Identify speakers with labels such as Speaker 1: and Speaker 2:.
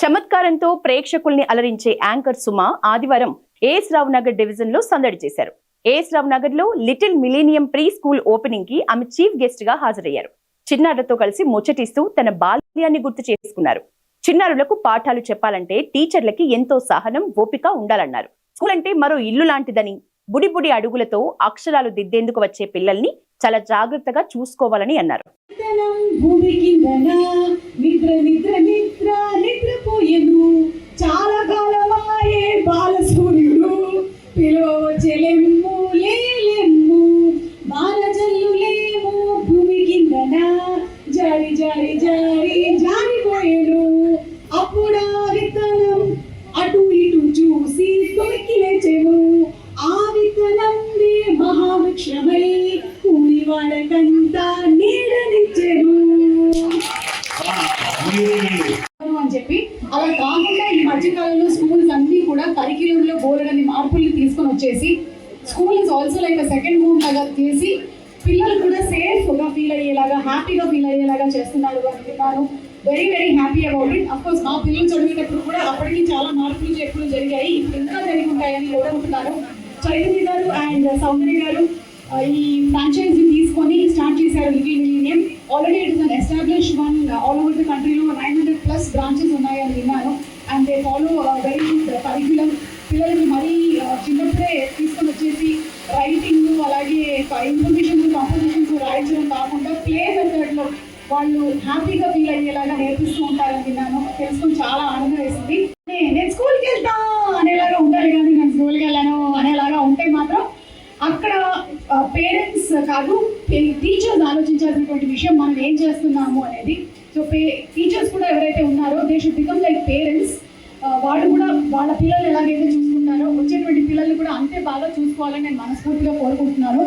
Speaker 1: చమత్కారంతో ప్రేక్షకుల్ని అలరించే యాంకర్ సుమ ఆదివారం ఏఎస్ రావు నగర్ డివిజన్ లో సందడి చేశారు. ఏఎస్ రావు నగర్ లో little millennium pre school opening కి ఆమె చీఫ్ గెస్ట్ గా హాజరయ్యారు. చిన్నారులతో కలిసి ముచ్చటిస్తూ తన బాల్యాన్ని గుర్తు చేసుకున్నారు. చిన్నారులకు పాఠాలు చెప్పాలంటే టీచర్లకి ఎంతో సహనం, ఓపిక ఉండాలన్నారు. స్కూల్ అంటే మరో ఇల్లు లాంటిదని, బుడి బుడి అడుగులతో అక్షరాలు దిద్దేందుకు వచ్చే పిల్లల్ని చాలా జాగ్రత్తగా చూసుకోవాలని అన్నారు.
Speaker 2: చాలా కాలమాయే బాలసూర్యుడు పిలువచెలెమ్ము లేలెమ్ము బాలజల్లులేమో భూమి కిందన జారి జారి జారి జారిపోయేను. అప్పుడా విత్తనం అటు ఇటు చూసి తొలికి లేచెను. ఆ విత్తనం మహావృక్షమై కూలి వాళ్ళకంతా నీడనిచ్చెను అని చెప్పి. అలా కాకుండా ఈ మధ్యకాలంలో స్కూల్స్ అన్ని కూడా కరిక్యులం లో బోలెడన్ని మార్పుల్ని తీసుకొని వచ్చేసి school is also like second home లాగా చేసి పిల్లలు కూడా సేఫ్ గా ఫీల్ అయ్యేలాగా, హ్యాపీగా ఫీల్ అయ్యేలాగా చేస్తున్నారు అని విన్నాను. Very very happy about it. Of course మా పిల్లలు చదివేటప్పుడు కూడా అప్పటికి చాలా మార్పులు చేర్పులు జరిగాయి, ఇప్పుడు ఇంకా జరిగి ఉంటాయని కోరుకుంటున్నారు. చైతన్య గారు అండ్ సౌందర్య గారు ఈ ఫ్రాంచైజీ తీసుకొని స్టార్ట్ చేశారు little millennium. Already it is an established one all over the కంట్రీలో 900+ బ్రాంచెస్ ఉన్నాయని విన్నాను. And they follow very good curriculum. పిల్లలకి మరీ చిన్నప్పుడే తీసుకొని వచ్చేసి రైటింగ్, అలాగే ఇన్ఫర్మేషన్ కాంపోజిషన్స్ రాయించడం కాకుండా ప్లే మెథడ్లో వాళ్ళు హ్యాపీగా ఫీల్ అయ్యేలాగా నేర్పిస్తూ ఉంటారని విన్నాను. తెలుసుకొని చాలా ఆనందం వేసింది. నేను స్కూల్కి వెళ్తా అనేలాగా ఉండాలి, కానీ నేను స్కూల్కి వెళ్ళాను అనేలాగా ఉంటే మాత్రం అక్కడ పేరెంట్స్ కాదు టీచర్స్ ఆలోచించాల్సినటువంటి విషయం మనం ఏం చేస్తున్నాము అనేది. సో టీచర్స్ కూడా ఎవరైతే ఉన్నారో they should become like parents. వాళ్ళు కూడా వాళ్ళ పిల్లలు ఎలాగైతే చూసుకుంటారో వచ్చేటువంటి పిల్లల్ని కూడా అంతే బాగా చూసుకోవాలని నేను మనస్ఫూర్తిగా కోరుకుంటున్నాను.